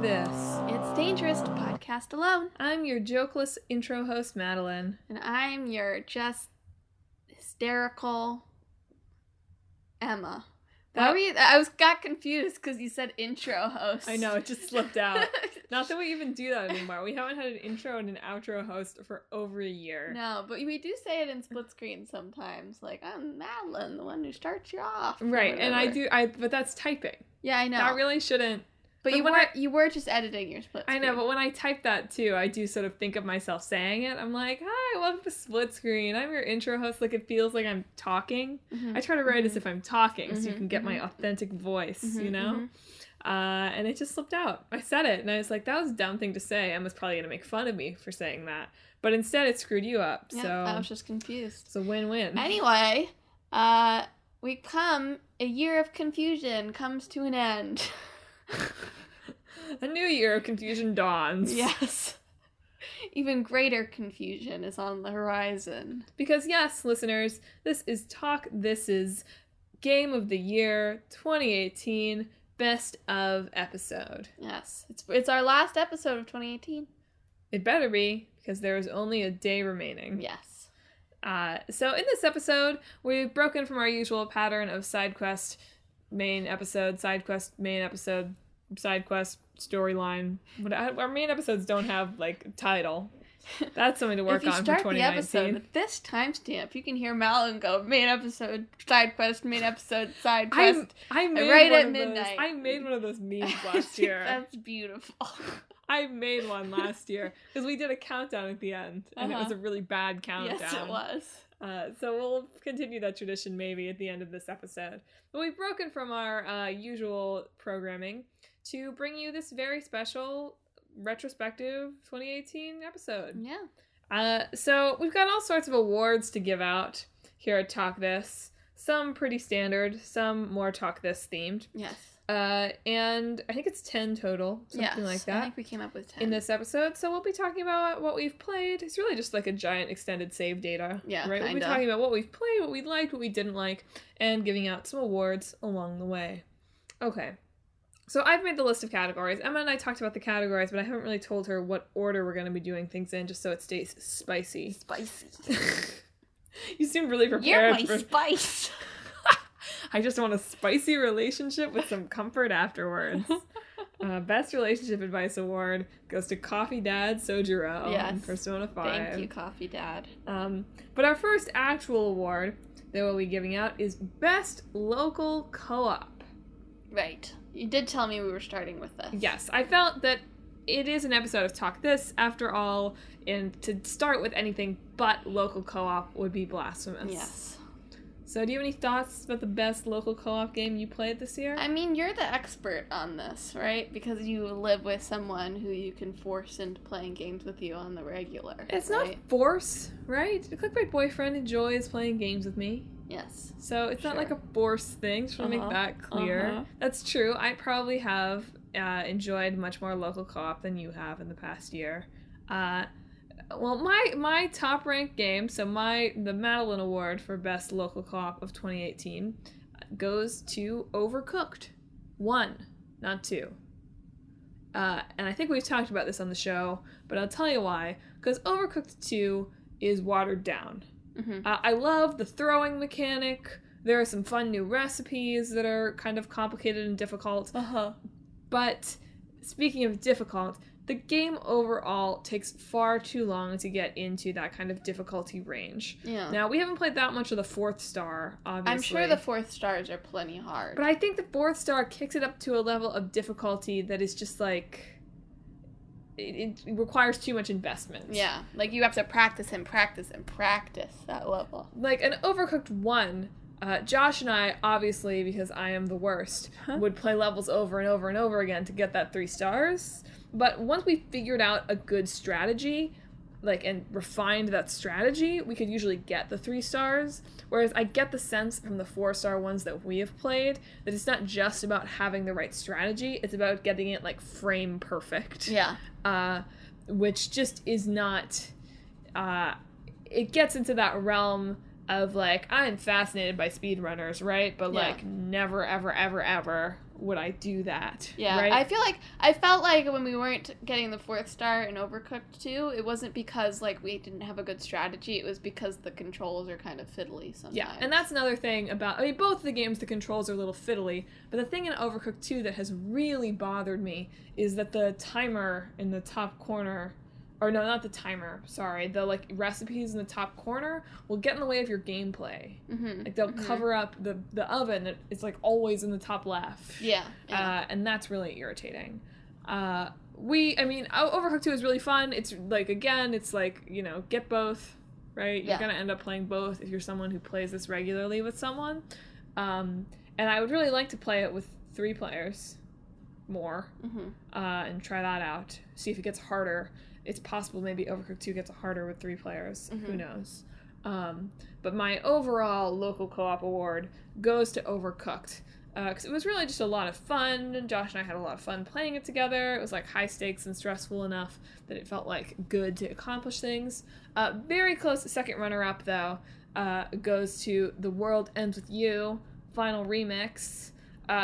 This. It's dangerous to podcast alone. I'm your jokeless intro host, Madelyn. And I'm your just hysterical Emma. I got confused because you said intro host. I know, it just slipped out. Not that we even do that anymore. We haven't had an intro and an outro host for over a year. No, but we do say it in split screen sometimes. Like, I'm Madelyn, the one who starts you off. Right, and but that's typing. Yeah, I know. That really shouldn't. But you were just editing your split screen. I know, but when I type that too, I do sort of think of myself saying it. I'm like, hi, welcome to Split Screen. I'm your intro host. Like, it feels like I'm talking. Mm-hmm. I try to write as if I'm talking so you can get my authentic voice, you know? And it just slipped out. I said it, and I was like, that was a dumb thing to say. Emma's probably going to make fun of me for saying that. But instead, it screwed you up. Yeah, so I was just confused. It's a win-win. Anyway, a year of confusion comes to an end. A new year of confusion dawns. Yes. Even greater confusion is on the horizon. Because yes, listeners, this is Game of the Year 2018 Best of Episode. Yes. It's our last episode of 2018. It better be, because there is only a day remaining. Yes. So in this episode, we've broken from our usual pattern of side quest, main episode, side quest, main episode, side quest, storyline. Our main episodes don't have, like, a title. That's something to work on for 2019. If you start the episode with this timestamp, you can hear Madelyn go, main episode, side quest, main episode, side quest, right at midnight. I made one of those memes last year. That's beautiful. I made one last year, because we did a countdown at the end, and it was a really bad countdown. Yes, it was. So we'll continue that tradition maybe at the end of this episode. But we've broken from our usual programming to bring you this very special retrospective 2018 episode. Yeah. So we've got all sorts of awards to give out here at Talk This. Some pretty standard, some more Talk This themed. Yes. And I think it's 10 total, something like that. I think we came up with 10. In this episode. So we'll be talking about what we've played. It's really just like a giant extended save data. Yeah, right? We'll be talking about what we've played, what we liked, what we didn't like, and giving out some awards along the way. Okay. So I've made the list of categories. Emma and I talked about the categories, but I haven't really told her what order we're going to be doing things in, just so it stays spicy. Spicy. You seem really prepared. You're my spice. I just want a spicy relationship with some comfort afterwards. Best Relationship Advice Award goes to Coffee Dad Sojiro in Persona 5. Thank you, Coffee Dad. But our first actual award that we'll be giving out is Best Local Co-op. Right. You did tell me we were starting with this. Yes. I felt that it is an episode of Talk This, after all, and to start with anything but local co-op would be blasphemous. Yes. So do you have any thoughts about the best local co-op game you played this year? I mean, you're the expert on this, right? Because you live with someone who you can force into playing games with you on the regular. It's not force, right? My boyfriend enjoys playing games with me. Yes. So it's not like a force thing. Just want to make that clear. That's true. I probably have enjoyed much more local co-op than you have in the past year. Well, my top ranked game, so the Madelyn Award for Best Local Co-op of 2018 goes to Overcooked 1, not 2. And I think we've talked about this on the show, but I'll tell you why. Because Overcooked 2 is watered down. Mm-hmm. I love the throwing mechanic. There are some fun new recipes that are kind of complicated and difficult. But speaking of difficult, the game overall takes far too long to get into that kind of difficulty range. Yeah. Now, we haven't played that much of the 4th star, obviously. I'm sure the 4th stars are plenty hard. But I think the 4th star kicks it up to a level of difficulty that is just like... It requires too much investment. Yeah, like you have to practice and practice and practice that level. Like an Overcooked 1, Josh and I, obviously, because I am the worst, would play levels over and over and over again to get that 3 stars. But once we figured out a good strategy, and refined that strategy, we could usually get the 3 stars. Whereas I get the sense from the 4-star ones that we have played that it's not just about having the right strategy, it's about getting it, frame perfect. Yeah. Which just is not... it gets into that realm of, I'm fascinated by speedrunners, right? But, never, ever, ever, ever would I do that. Yeah, right? I felt like when we weren't getting the 4th star in Overcooked 2, it wasn't because like we didn't have a good strategy, it was because the controls are kind of fiddly sometimes. Yeah, and that's another thing about, I mean, both the games, the controls are a little fiddly, but the thing in Overcooked 2 that has really bothered me is that the timer in the top corner, or no, not the timer, sorry, the like recipes in the top corner will get in the way of your gameplay. Like they'll cover up the oven that is like always in the top left. Yeah. And that's really irritating. Overcooked 2 is really fun. It's like, again, it's like, you know, get both, right? You're gonna end up playing both if you're someone who plays this regularly with someone. And I would really like to play it with 3 players more, and try that out. See if it gets harder. It's possible maybe Overcooked 2 gets harder with 3 players. Who knows? But my overall local co-op award goes to Overcooked. Because it was really just a lot of fun. Josh and I had a lot of fun playing it together. It was like high stakes and stressful enough that it felt like good to accomplish things. Very close second runner-up, though, goes to The World Ends With You, Final Remix.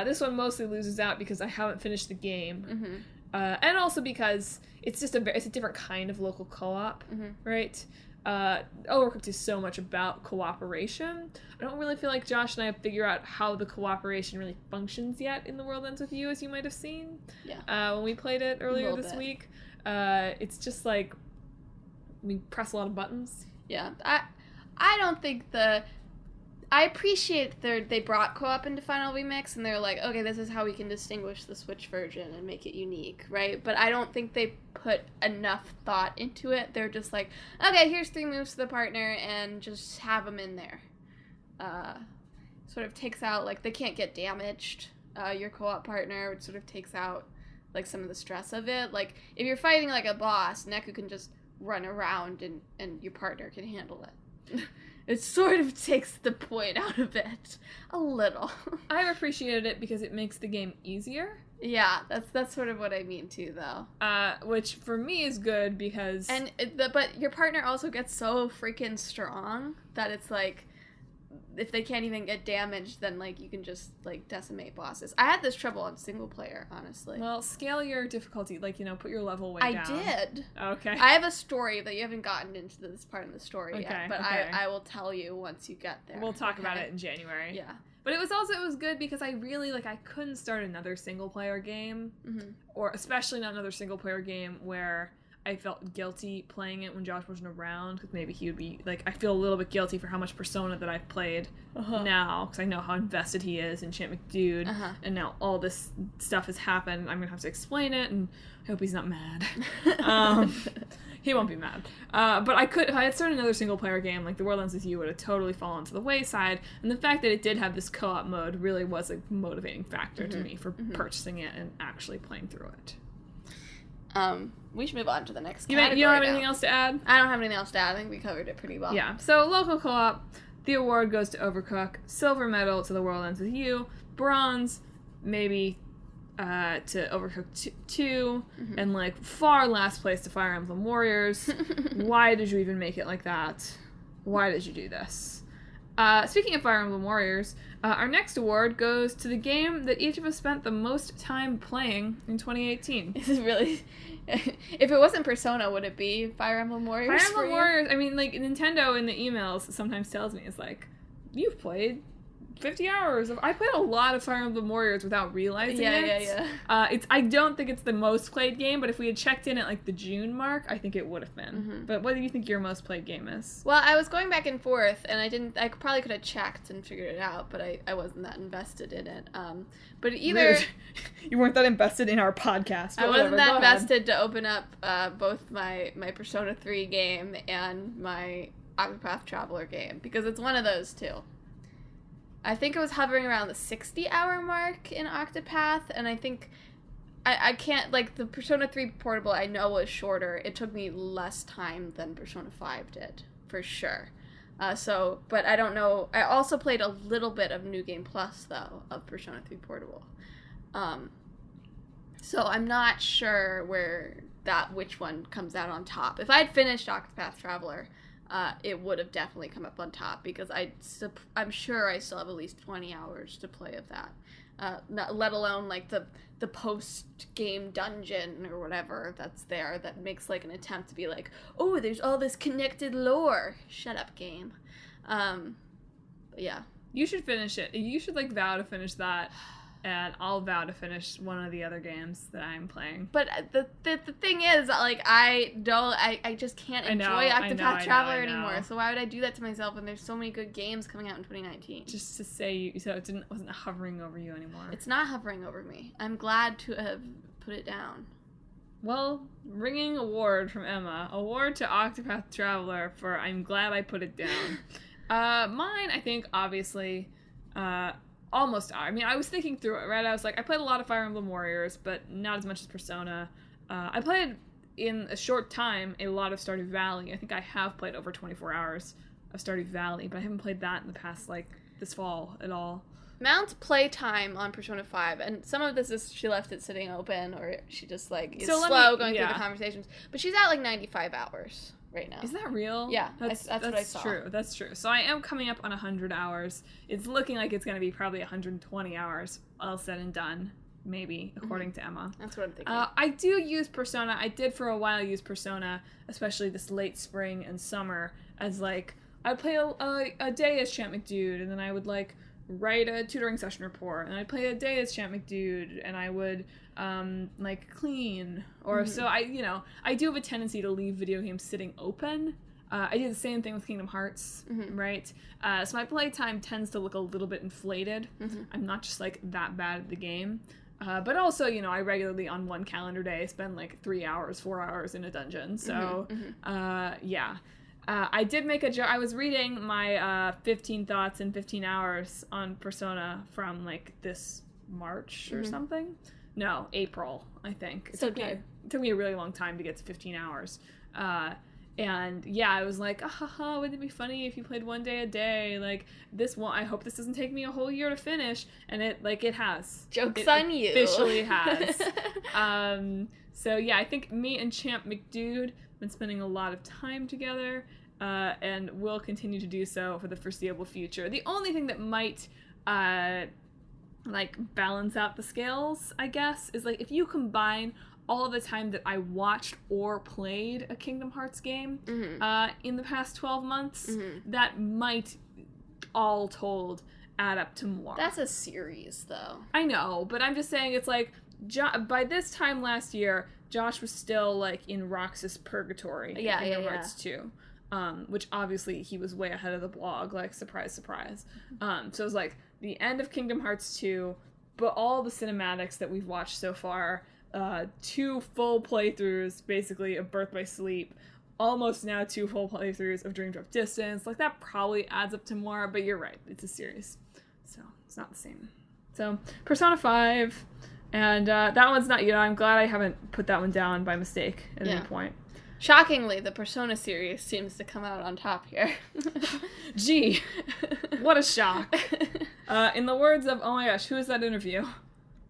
This one mostly loses out because I haven't finished the game. And also because it's just it's a different kind of local co-op, right? Overcooked is so much about cooperation. I don't really feel like Josh and I figure out how the cooperation really functions yet in The World Ends With You, as you might have seen. Yeah. When we played it earlier this week. It's just like we press a lot of buttons. Yeah. I don't think I appreciate they brought co-op into Final Remix, and they're like, okay, this is how we can distinguish the Switch version and make it unique, right? But I don't think they put enough thought into it. They're just like, okay, here's 3 moves to the partner, and just have them in there. Sort of takes out, like, they can't get damaged, your co-op partner. It sort of takes out, like, some of the stress of it. Like, if you're fighting, like, a boss, Neku can just run around, and your partner can handle it. It sort of takes the point out of it a little. I've appreciated it because it makes the game easier. Yeah, that's sort of what I mean too, though. Which for me is good because but your partner also gets so freaking strong that it's like, if they can't even get damaged, then like you can just like decimate bosses. I had this trouble on single player, honestly. Well, scale your difficulty, like, you know, put your level way down. I did. Okay. I have a story that you haven't gotten into this part of the story yet, but I will tell you once you get there. We'll talk about it in January. Yeah. But it was good because I really, like, I couldn't start another single player game, or especially not another single player game where I felt guilty playing it when Josh wasn't around, because maybe he would be, like, I feel a little bit guilty for how much Persona that I've played now, because I know how invested he is in Chant McDude, and now all this stuff has happened. I'm going to have to explain it, and I hope he's not mad. He won't be mad. But if I had started another single-player game, like The World Ends With You would have totally fallen to the wayside, and the fact that it did have this co-op mode really was a motivating factor to me for purchasing it and actually playing through it. We should move on to the next category. You don't have anything else to add? I don't have anything else to add. I think we covered it pretty well. Yeah. So, local co-op, the award goes to Overcooked, silver medal to The World Ends With You, bronze, maybe, to Overcooked 2, and, like, far last place to Fire Emblem Warriors. Why did you even make it like that? Why did you do this? Speaking of Fire Emblem Warriors, our next award goes to the game that each of us spent the most time playing in 2018. This is really... If it wasn't Persona, would it be Fire Emblem Warriors? Fire Emblem Warriors, I mean, like, Nintendo in the emails sometimes tells me, it's like, you've played 50 hours I played a lot of Fire Emblem Warriors without realizing it. Yeah. I don't think it's the most played game, but if we had checked in at, like, the June mark, I think it would have been. But what do you think your most played game is? Well, I was going back and forth, and I probably could have checked and figured it out, but I wasn't that invested in it. But either... Rude. You weren't that invested in our podcast. I wasn't that invested to open up both my Persona 3 game and my Octopath Traveler game, because it's one of those two. I think it was hovering around the 60-hour mark in Octopath, and I think I can't, like, the Persona 3 Portable I know was shorter. It took me less time than Persona 5 did, for sure. But I don't know. I also played a little bit of New Game Plus, though, of Persona 3 Portable. So I'm not sure which one comes out on top. If I had finished Octopath Traveler, it would have definitely come up on top, because I'm sure I still have at least 20 hours to play of that. let alone like the post-game dungeon or whatever that's there that makes like an attempt to be like, oh, there's all this connected lore. Shut up, game. But yeah. You should finish it. You should like vow to finish that, and I'll vow to finish one of the other games that I'm playing. But the thing is, like, I just can't enjoy Octopath Traveler anymore. So why would I do that to myself when there's so many good games coming out in 2019? Just to say, so it wasn't hovering over you anymore. It's not hovering over me. I'm glad to have put it down. Well, ringing award from Emma. Award to Octopath Traveler for I'm glad I put it down. Mine, I think, obviously, almost. I mean, I was thinking through it, right? I was like, I played a lot of Fire Emblem Warriors, but not as much as Persona. I played, in a short time, a lot of Stardew Valley. I think I have played over 24 hours of Stardew Valley, but I haven't played that in the past, like, this fall at all. Mount's playtime on Persona 5, and some of this is she left it sitting open, or she just, like, is slow going through the conversations. But she's at, like, 95 hours. Right now. Is that real? Yeah, that's what I saw. That's true. So I am coming up on 100 hours. It's looking like it's going to be probably 120 hours, all said and done, maybe, according to Emma. That's what I'm thinking. I do use Persona. I did for a while use Persona, especially this late spring and summer, as like, I'd play a day as Champ McDude, and then I would like write a tutoring session report, and I'd play a day as Champ McDude, and I would like clean, or so I do have a tendency to leave video games sitting open. I do the same thing with Kingdom Hearts, right? So my playtime tends to look a little bit inflated. I'm not just like that bad at the game, but also I regularly on one calendar day spend like 3 hours, 4 hours in a dungeon. So yeah. I did make a joke. I was reading my 15 thoughts in 15 hours on Persona from like this March or something. No, April, I think. So good. It took me a really long time to get to 15 hours. And yeah, I was like, wouldn't it be funny if you played one day a day? Like, this one, I hope this doesn't take me a whole year to finish. And it has. Joke's on you. Officially has. So yeah, I think me and Champ McDude have been spending a lot of time together, and will continue to do so for the foreseeable future. The only thing that might, like, balance out the scales, I guess, is like if you combine all the time that I watched or played a Kingdom Hearts game in the past 12 months, that might, all told, add up to more. That's a series, though. I know, but I'm just saying it's like, by this time last year, Josh was still, like, in Roxas Purgatory in Kingdom Hearts 2. Which obviously he was way ahead of the blog, like, surprise, surprise. So it was like the end of Kingdom Hearts 2, but all the cinematics that we've watched so far, 2 full playthroughs, basically, of Birth by Sleep, almost now 2 full playthroughs of Dream Drop Distance. Like, that probably adds up to more, but you're right, it's a series. So, it's not the same. So, Persona 5, and that one's not, I'm glad I haven't put that one down by mistake at any point. Shockingly, the Persona series seems to come out on top here. Gee, what a shock. In the words of, oh my gosh, who is that interview?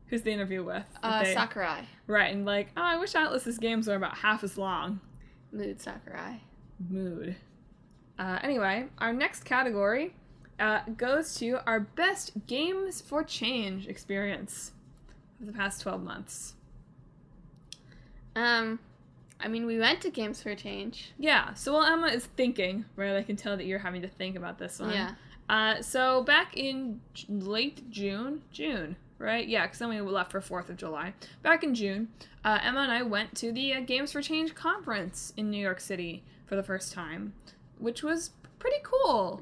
Who's the interview with? Sakurai. Right, and like, oh, I wish Atlus's games were about half as long. Mood Sakurai. Mood. Anyway, our next category goes to our best Games for Change experience of the past 12 months. I mean, we went to Games for Change. Yeah, so while Emma is thinking, right, I can tell that you're having to think about this one. Yeah. So back in late June, right? Yeah, because then we left for 4th of July. Back in June, Emma and I went to the Games for Change conference in New York City for the first time, which was pretty cool.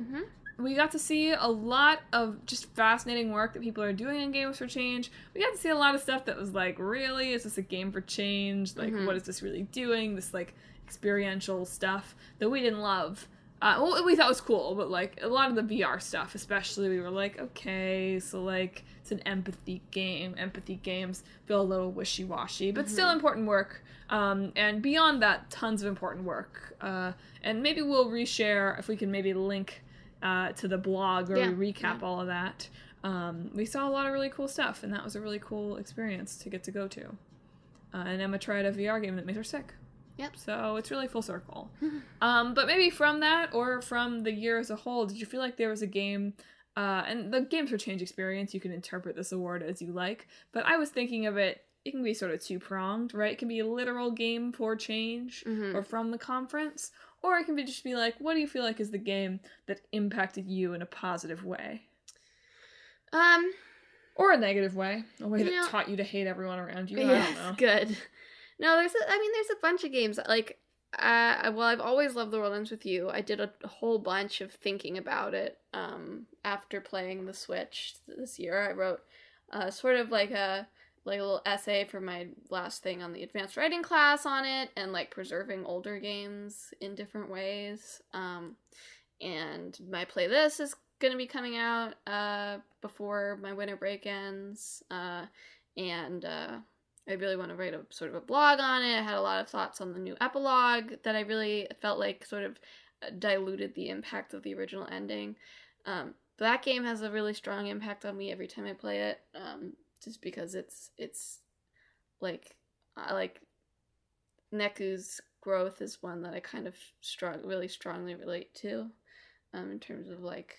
We got to see a lot of just fascinating work that people are doing in Games for Change. We got to see a lot of stuff that was like, really? Is this a game for change? Like, what is this really doing? This, like, experiential stuff that we didn't love. Well, we thought was cool, but, like, a lot of the VR stuff, especially, we were like, okay, so, like, it's an empathy game. Empathy games feel a little wishy-washy, but still important work. And beyond that, tons of important work. And maybe we'll reshare, if we can maybe link to the blog where we recap all of that. We saw a lot of really cool stuff, and that was a really cool experience to get to go to. And Emma tried a VR game that made her sick. Yep. So it's really full circle. But maybe from that, or from the year as a whole, did you feel like there was a game And the Games for Change experience, you can interpret this award as you like, but I was thinking of it can be sort of two-pronged, right? It can be a literal game for change or from the conference, or it can just be like, what do you feel like is the game that impacted you in a positive way? Or a negative way, a way that taught you to hate everyone around you. Yes, I don't know. Good. No, there's a bunch of games, like, I've always loved The World Ends With You. I did a whole bunch of thinking about it, after playing the Switch this year. I wrote, sort of like a little essay for my last thing on the advanced writing class on it, and like preserving older games in different ways. And my playlist is going to be coming out before my winter break ends. And I really want to write a sort of a blog on it. I had a lot of thoughts on the new epilogue that I really felt like sort of diluted the impact of the original ending. That game has a really strong impact on me every time I play it. Just because it's like, I like Neku's growth is one that I kind of really strongly relate to, in terms of like,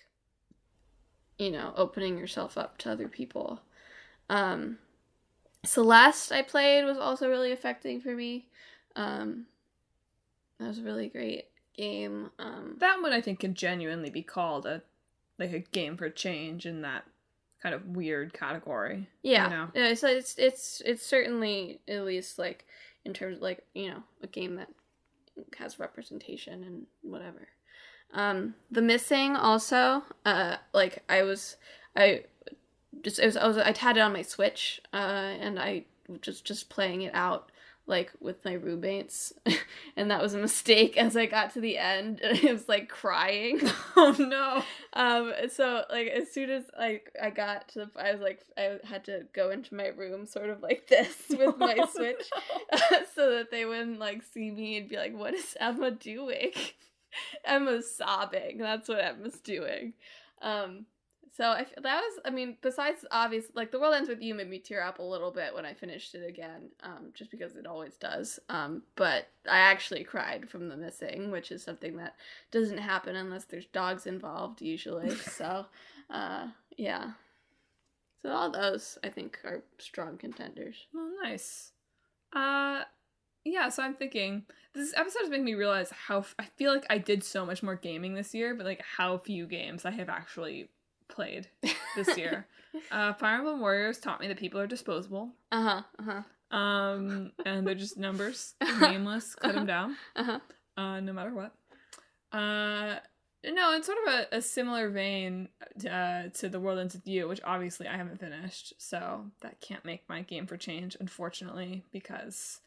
opening yourself up to other people. Celeste I played was also really affecting for me. That was a really great game. That one I think can genuinely be called a game for change in that kind of weird category. Yeah. Yeah, so it's certainly, at least like in terms of like, a game that has representation and whatever. The Missing also, like I had it on my Switch, and I just playing it out like with my roommates, and that was a mistake as I got to the end, and I was like crying. Oh no. So like as soon as I got to I was like, I had to go into my room sort of like this with my Switch, no. So that they wouldn't like see me and be like, what is Emma doing? Emma's sobbing. That's what Emma's doing. So besides obvious, like The World Ends With You made me tear up a little bit when I finished it again, just because it always does. But I actually cried from The Missing, which is something that doesn't happen unless there's dogs involved usually. So, yeah. So all those, I think, are strong contenders. Oh, nice. Yeah, so I'm thinking, this episode is making me realize how, I feel like I did so much more gaming this year, but like how few games I have actually played this year. Fire Emblem Warriors taught me that people are disposable. And they're just numbers, nameless, cut them down, no matter what. No, it's sort of a similar vein to The World Ends With You, which obviously I haven't finished, so that can't make my game for change, unfortunately, because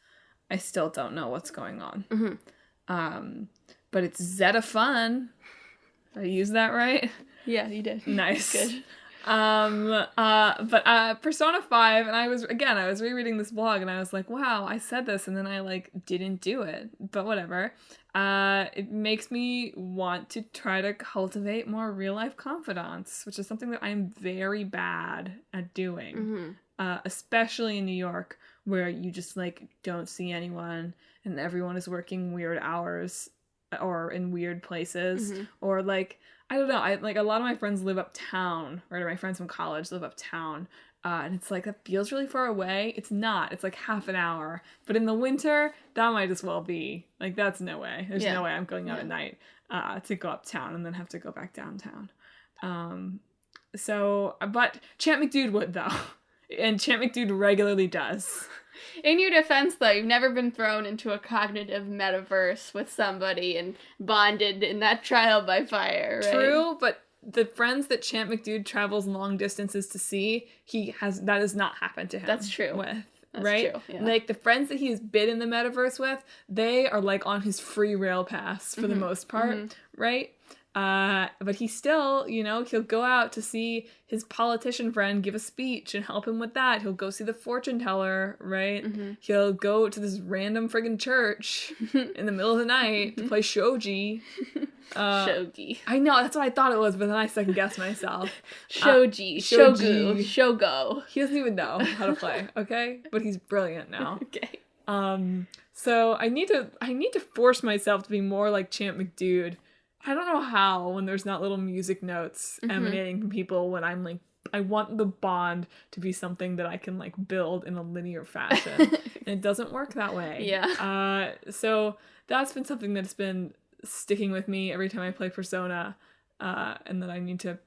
I still don't know what's going on. But it's Zeta fun. Did I use that right? Yeah, you did. Nice. Good. But Persona 5, and I was rereading this blog, and I was like, wow, I said this, and then I, like, didn't do it. But whatever. It makes me want to try to cultivate more real-life confidants, which is something that I'm very bad at doing. Especially in New York, where you just, like, don't see anyone, and everyone is working weird hours, or in weird places, or, like, I don't know, like, a lot of my friends live uptown, right, or my friends from college live uptown, and it's like, that feels really far away. It's not. It's like half an hour. But in the winter, that might as well be, like, that's no way. There's no way I'm going out at night to go uptown and then have to go back downtown. But Champ McDude would, though. And Champ McDude regularly does. In your defense, though, you've never been thrown into a cognitive metaverse with somebody and bonded in that trial by fire, right? True, but the friends that Champ McDude travels long distances to see, that has not happened to him. That's true. That's right? True, yeah. Like, the friends that he has been in the metaverse with, they are, like, on his free rail pass for the most part, right? But he still, he'll go out to see his politician friend give a speech and help him with that. He'll go see the fortune teller, right? He'll go to this random friggin' church in the middle of the night to play shogi. Shogi. I know, that's what I thought it was, but then I second guessed myself. Shogi. Shogu. Shogo. He doesn't even know how to play, okay? But he's brilliant now. Okay. So I need to force myself to be more like Champ McDude. I don't know how when there's not little music notes emanating from people when I'm like, I want the bond to be something that I can like build in a linear fashion. And it doesn't work that way. Yeah. So that's been something that's been sticking with me every time I play Persona, and that I need to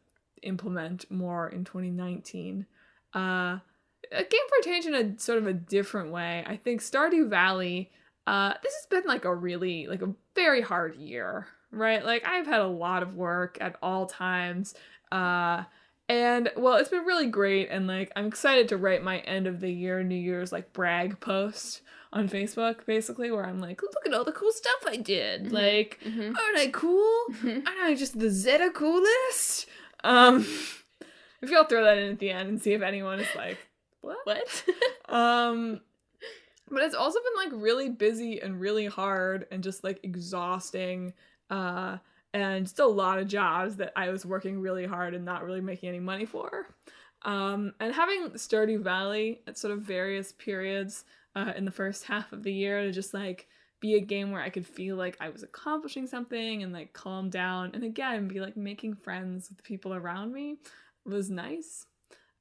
implement more in 2019. A game for change in a sort of a different way. I think Stardew Valley, this has been like a very hard year, right? Like I've had a lot of work at all times. And well, it's been really great, and like I'm excited to write my end of the year New Year's like brag post on Facebook, basically, where I'm like, look at all the cool stuff I did. Like, aren't I cool? Aren't I just the Zeta coolest? If y'all throw that in at the end and see if anyone is like, what? But it's also been like really busy and really hard and just like exhausting. And just a lot of jobs that I was working really hard and not really making any money for. And having Stardew Valley at sort of various periods in the first half of the year to just like be a game where I could feel like I was accomplishing something and like calm down and again be like making friends with the people around me was nice.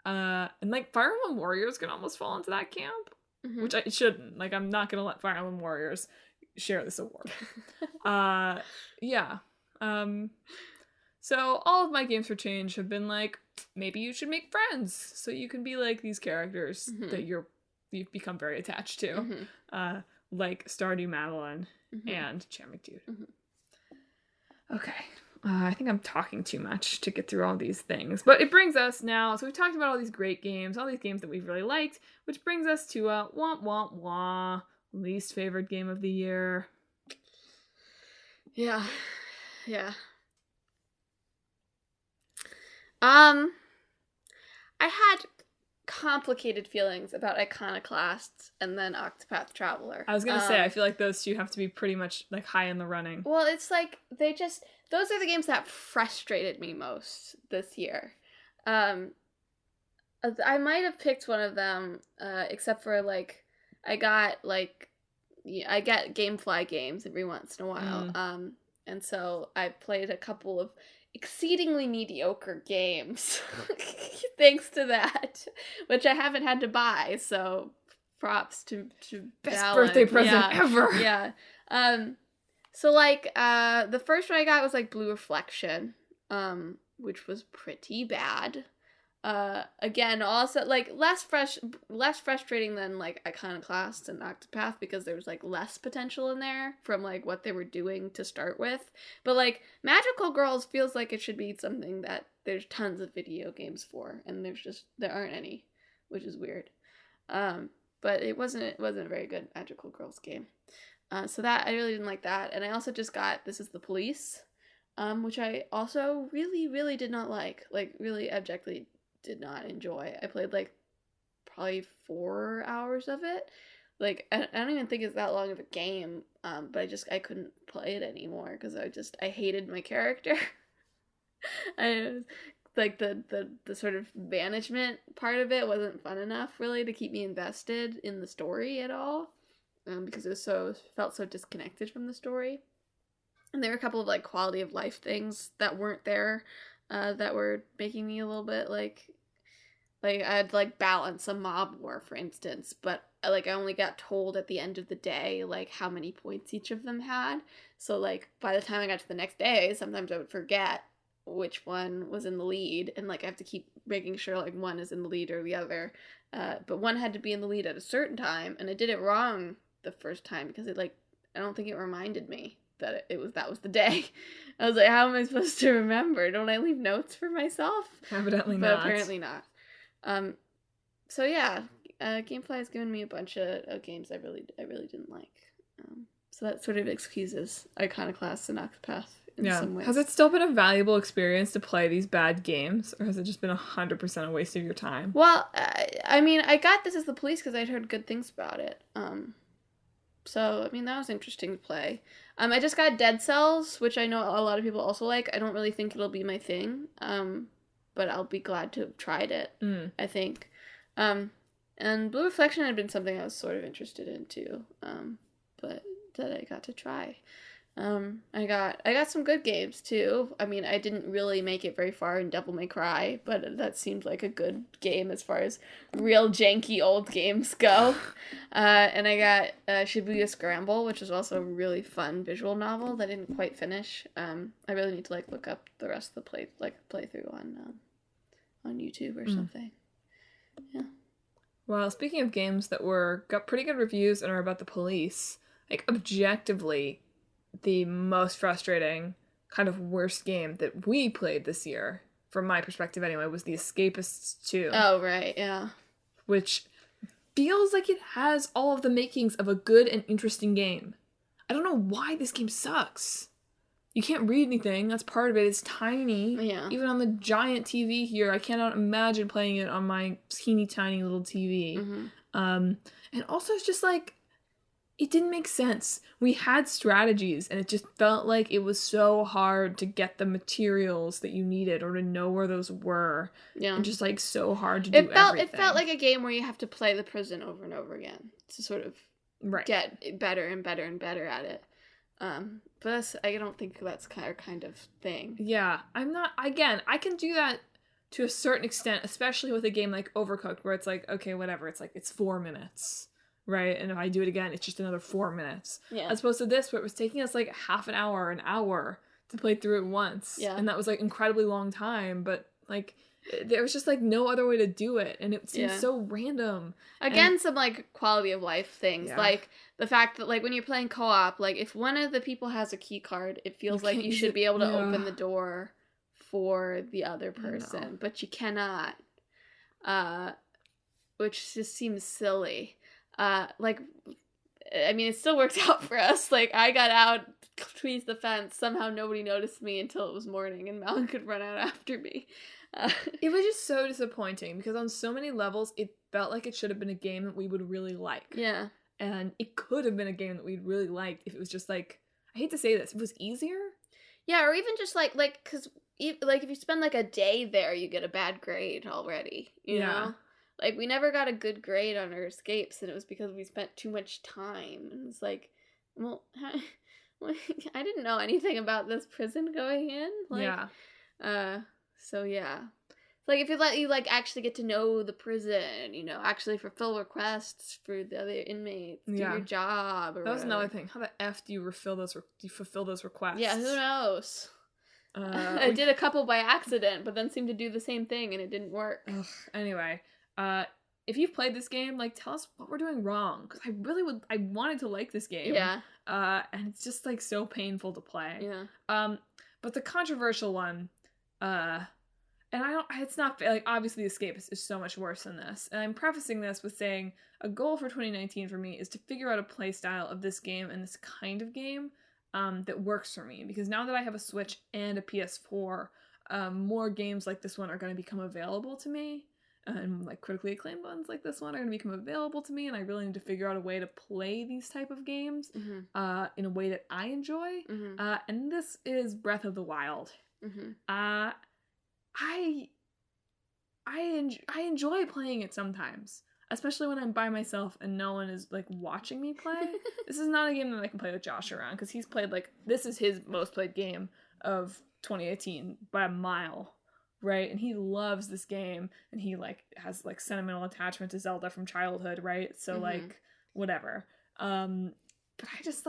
And like Fire Emblem Warriors can almost fall into that camp, which I shouldn't. Like I'm not gonna let Fire Emblem Warriors share this award. Yeah. So all of my games for change have been like, maybe you should make friends so you can be like these characters that you've become very attached to, like Stardew Madelyn and Chairman Dude. Okay, I think I'm talking too much to get through all these things, but it brings us now. So we've talked about all these great games, all these games that we've really liked, which brings us to least favorite game of the year. Yeah. I had complicated feelings about Iconoclasts and then Octopath Traveler. I was gonna say, I feel like those two have to be pretty much like high in the running. Well, it's like those are the games that frustrated me most this year. I might have picked one of them, except for like I get GameFly games every once in a while. And so I played a couple of exceedingly mediocre games thanks to that, which I haven't had to buy, so props to best Madelyn. Birthday present ever. Yeah. So like the first one I got was like Blue Reflection, which was pretty bad. Again, also like less frustrating than like Iconoclast and Octopath because there was like less potential in there from like what they were doing to start with. But like Magical Girls feels like it should be something that there's tons of video games for, and there aren't any, which is weird. But it wasn't a very good Magical Girls game. So that I really didn't like that, and I also just got This Is the Police, which I also really, really did not like really abjectly did not enjoy. I played like probably 4 hours of it. Like I don't even think it's that long of a game, but I couldn't play it anymore because I hated my character. I was, like the sort of management part of it wasn't fun enough really to keep me invested in the story at all, because it felt so disconnected from the story. And there were a couple of like quality of life things that weren't there, that were making me a little bit like I'd like balance a mob war, for instance, but like I only got told at the end of the day like how many points each of them had. So like by the time I got to the next day, sometimes I would forget which one was in the lead, and like I have to keep making sure like one is in the lead or the other. But one had to be in the lead at a certain time, and I did it wrong the first time because it like I don't think it reminded me that that was the day. I was like, how am I supposed to remember? Don't I leave notes for myself? Evidently but not. Apparently not. So yeah, GameFly has given me a bunch of games I really didn't like. So that sort of excuses Iconoclast and Octopath in some ways. Has it still been a valuable experience to play these bad games, or has it just been 100% a waste of your time? Well, I mean, I got This Is the Police because I'd heard good things about it. So, I mean, that was interesting to play. I just got Dead Cells, which I know a lot of people also like. I don't really think it'll be my thing, but I'll be glad to have tried it, I think. And Blue Reflection had been something I was sort of interested in, too, but that I got to try. I got some good games too. I mean, I didn't really make it very far in Devil May Cry, but that seemed like a good game as far as real janky old games go. And I got Shibuya Scramble, which is also a really fun visual novel that I didn't quite finish. I really need to look up the rest of the playthrough on YouTube or something. Yeah. Well, speaking of games that got pretty good reviews and are about the police, objectively, the most frustrating, kind of worst game that we played this year, from my perspective anyway, was The Escapists 2. Oh, right, yeah. Which feels like it has all of the makings of a good and interesting game. I don't know why this game sucks. You can't read anything, that's part of it. It's tiny. Yeah. Even on the giant TV here, I cannot imagine playing it on my teeny tiny little TV. Mm-hmm. And also it's just it didn't make sense. We had strategies, and it just felt like it was so hard to get the materials that you needed or to know where those were. Yeah. And just so hard to do everything. It felt like a game where you have to play the prison over and over again to sort of get better and better and better at it. But I don't think that's our kind of thing. Yeah, I can do that to a certain extent, especially with a game like Overcooked, where it's okay, whatever, it's 4 minutes, right? And if I do it again, it's just another 4 minutes. Yeah. As opposed to this, where it was taking us half an hour to play through it once. Yeah. And that was incredibly long time, but there was just no other way to do it, and it seems so random. Again, some quality of life things, the fact that when you're playing co-op, if one of the people has a key card, it feels like you should be able to open the door for the other person, but you cannot, which just seems silly. I mean, it still worked out for us. I got out, tweezed the fence, somehow nobody noticed me until it was morning, and Malin could run out after me. It was just so disappointing because on so many levels it felt like it should have been a game that we would really like. Yeah. And it could have been a game that we'd really liked if it was just I hate to say this, if it was easier. Yeah, or even just because if you spend a day there, you get a bad grade already. You know? We never got a good grade on our escapes, and it was because we spent too much time. And it's well, I didn't know anything about this prison going in. Yeah. So yeah, it's if you let you actually get to know the prison, actually fulfill requests for the other inmates, do your job. Or that was another thing. How the f do you fulfill those requests? Yeah, who knows? I did a couple by accident, but then seemed to do the same thing, and it didn't work. Ugh. Anyway, if you've played this game, tell us what we're doing wrong, because I wanted to like this game. Yeah. And it's just so painful to play. Yeah. But the controversial one. And it's not, obviously Escape is so much worse than this. And I'm prefacing this with saying a goal for 2019 for me is to figure out a play style of this game and this kind of game that works for me. Because now that I have a Switch and a PS4, more games like this one are going to become available to me. And critically acclaimed ones like this one are going to become available to me. And I really need to figure out a way to play these type of games in a way that I enjoy. Mm-hmm. And this is Breath of the Wild. Mm-hmm. I enjoy playing it sometimes, especially when I'm by myself and no one is watching me play. This is not a game that I can play with Josh around, because he's played this is his most played game of 2018 by a mile, right? And he loves this game, and he has sentimental attachment to Zelda from childhood, right? So whatever. But I just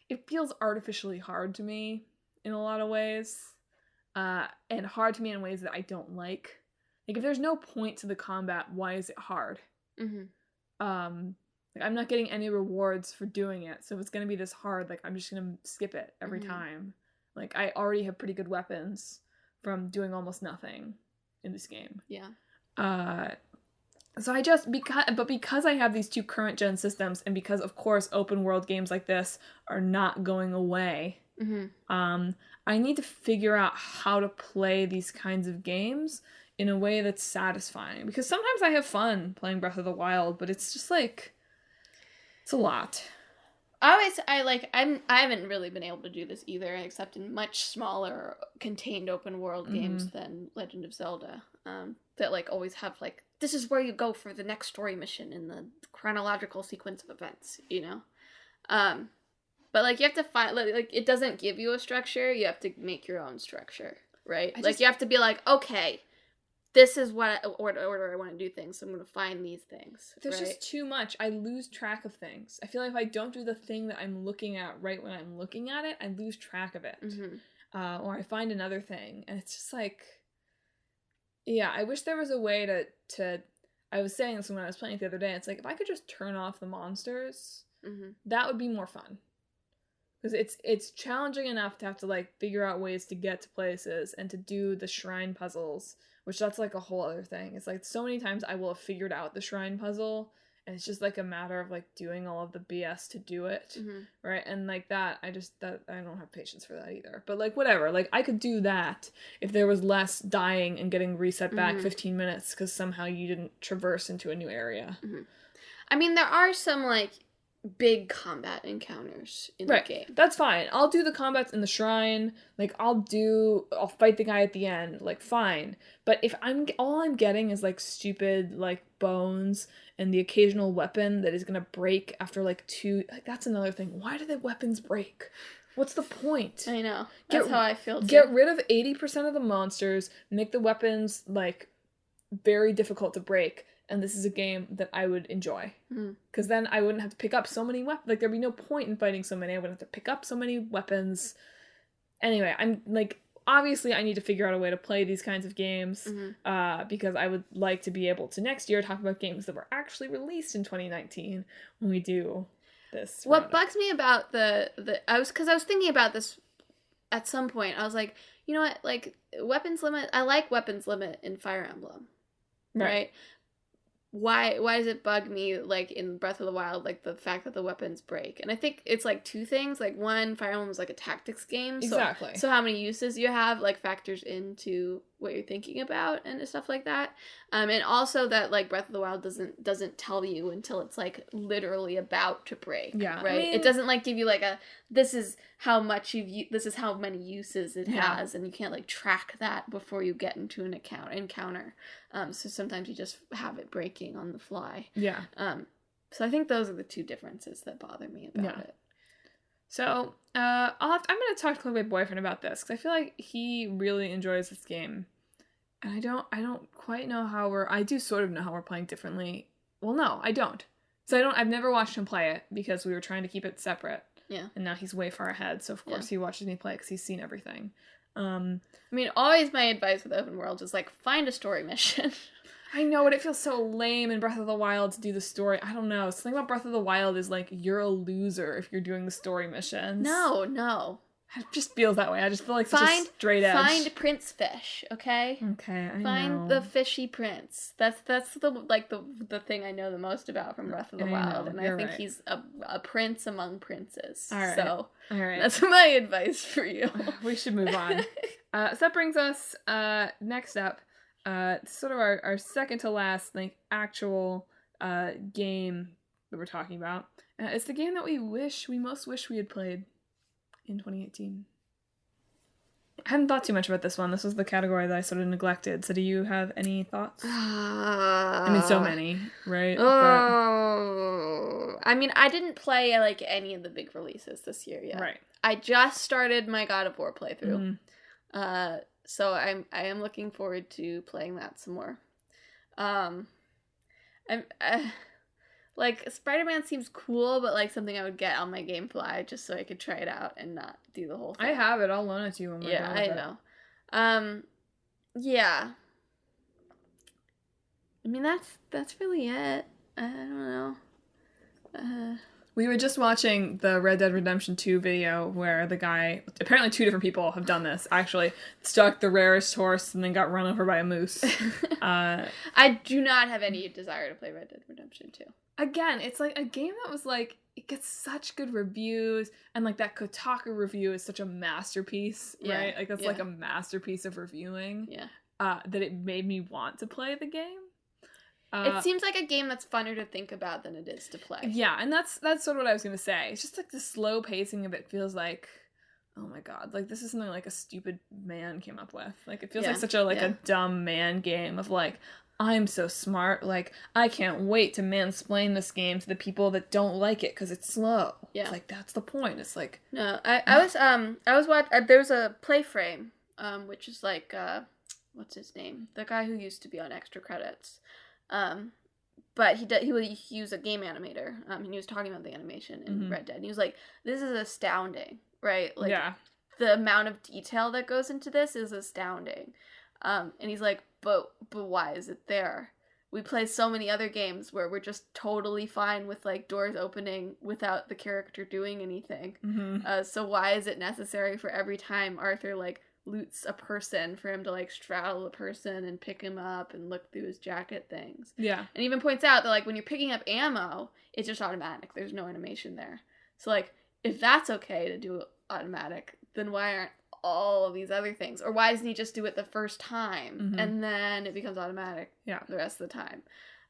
it feels artificially hard to me in a lot of ways. And hard to me in ways that I don't like. If there's no point to the combat, why is it hard? Mm-hmm. I'm not getting any rewards for doing it, so if it's gonna be this hard, I'm just gonna skip it every time. I already have pretty good weapons from doing almost nothing in this game. Yeah. So because I have these two current gen systems, and because of course open world games like this are not going away. Mm-hmm. I need to figure out how to play these kinds of games in a way that's satisfying, because sometimes I have fun playing Breath of the Wild, but it's just it's a lot. I haven't really been able to do this either, except in much smaller contained open world games than Legend of Zelda, that always have this is where you go for the next story mission in the chronological sequence of events, But, like, you have to find, like, it doesn't give you a structure. You have to make your own structure, right? You have to be like, okay, this is what order I want to do things, so I'm going to find these things. There's just too much. I lose track of things. I feel like if I don't do the thing that I'm looking at right when I'm looking at it, I lose track of it. Mm-hmm. Or I find another thing, and it's just like, yeah, I wish there was a way to I was saying this when I was playing it the other day, it's like, if I could just turn off the monsters, that would be more fun. Because it's challenging enough to have to, like, figure out ways to get to places and to do the shrine puzzles, which that's, like, a whole other thing. It's, like, so many times I will have figured out the shrine puzzle, and it's just, like, a matter of, like, doing all of the BS to do it, right? And, like, I don't have patience for that either. But, like, whatever. Like, I could do that if there was less dying and getting reset back 15 minutes because somehow you didn't traverse into a new area. I mean, there are some, like, big combat encounters in the game. That's fine. I'll do the combats in the shrine. Like, I'll fight the guy at the end. Like, fine. But if all I'm getting is, like, stupid, like, bones and the occasional weapon that is gonna break after, like, like, that's another thing. Why do the weapons break? What's the point? I know. That's how I feel too. Get rid of 80% of the monsters, make the weapons, like, very difficult to break. And this is a game that I would enjoy. Because then I wouldn't have to pick up so many weapons. Like, there'd be no point in fighting so many. I wouldn't have to pick up so many weapons. Anyway, I'm, like, obviously I need to figure out a way to play these kinds of games. Because I would like to be able to next year talk about games that were actually released in 2019 when we do this. What bugs me about I was thinking about this at some point. I was like, you know what? Like, weapons limit. I like weapons limit in Fire Emblem. Right? Why does it bug me, like, in Breath of the Wild, like, the fact that the weapons break? And I think it's, like, two things. Like, one, Fire Emblem is, like, a tactics game. Exactly. So how many uses you have, like, factors into what you're thinking about and stuff like that. And also that, like, Breath of the Wild doesn't tell you until it's, like, literally about to break. Yeah. Right? I mean, it doesn't, like, give you, like, this is how many uses it has, and you can't, like, track that before you get into an encounter. So sometimes you just have it breaking on the fly. Yeah. So I think those are the two differences that bother me about it. So, I'm going to talk to my boyfriend about this, because I feel like he really enjoys this game. And I don't quite know how I do sort of know how we're playing differently. Well, no, I don't. So I've never watched him play it, because we were trying to keep it separate. Yeah. And now he's way far ahead, so of course he watches me play, because he's seen everything. I mean, always my advice with open world is, like, find a story mission. I know, but it feels so lame in Breath of the Wild to do the story. I don't know. Something about Breath of the Wild is, like, you're a loser if you're doing the story missions. No. It just feels that way. I just feel like such a straight edge. Find Prince Fish, okay? Okay, I know. Find the fishy prince. That's the thing I know the most about from Breath of the Wild, and I think he's a prince among princes. All right. So that's my advice for you. We should move on. So that brings us next up. Sort of our second to last, like, actual game that we're talking about. It's the game that we most wish we had played in 2018. I hadn't thought too much about this one. This was the category that I sort of neglected. So do you have any thoughts? I mean, so many, right? I mean, I didn't play, like, any of the big releases this year yet. Right. I just started my God of War playthrough. So I am looking forward to playing that some more. Like, Spider-Man seems cool, but, like, something I would get on my GameFly just so I could try it out and not do the whole thing. I have it. I'll loan it to you when we're done with it. I know. Yeah. I mean, that's really it. I don't know. We were just watching the Red Dead Redemption 2 video where the guy, apparently 2 different people have done this, actually, stuck the rarest horse and then got run over by a moose. I do not have any desire to play Red Dead Redemption 2. Again, it's like a game that was like, it gets such good reviews, and like that Kotaku review is such a masterpiece, right? Like that's like a masterpiece of reviewing. Yeah. That it made me want to play the game. It seems like a game that's funner to think about than it is to play. Yeah, and that's sort of what I was gonna say. It's just like the slow pacing of it feels like, oh my god, like this is something like a stupid man came up with. Like it feels like such a a dumb man game of like, I'm so smart. Like, I can't wait to mansplain this game to the people that don't like it because it's slow. Yeah. It's like, that's the point. It's like... No, I was watching... There's a Play Frame, which is like, what's his name? The guy who used to be on Extra Credits. But he was a game animator. And he was talking about the animation in Red Dead. And he was like, this is astounding, right? Like, the amount of detail that goes into this is astounding. And he's like, but why is it there? We play so many other games where we're just totally fine with, like, doors opening without the character doing anything. So why is it necessary for every time Arthur, like, loots a person for him to, like, straddle a person and pick him up and look through his jacket things? Yeah. And even points out that, like, when you're picking up ammo, it's just automatic. There's no animation there. So, like, if that's okay to do automatic, then why aren't all of these other things? Or why doesn't he just do it the first time and then it becomes automatic the rest of the time?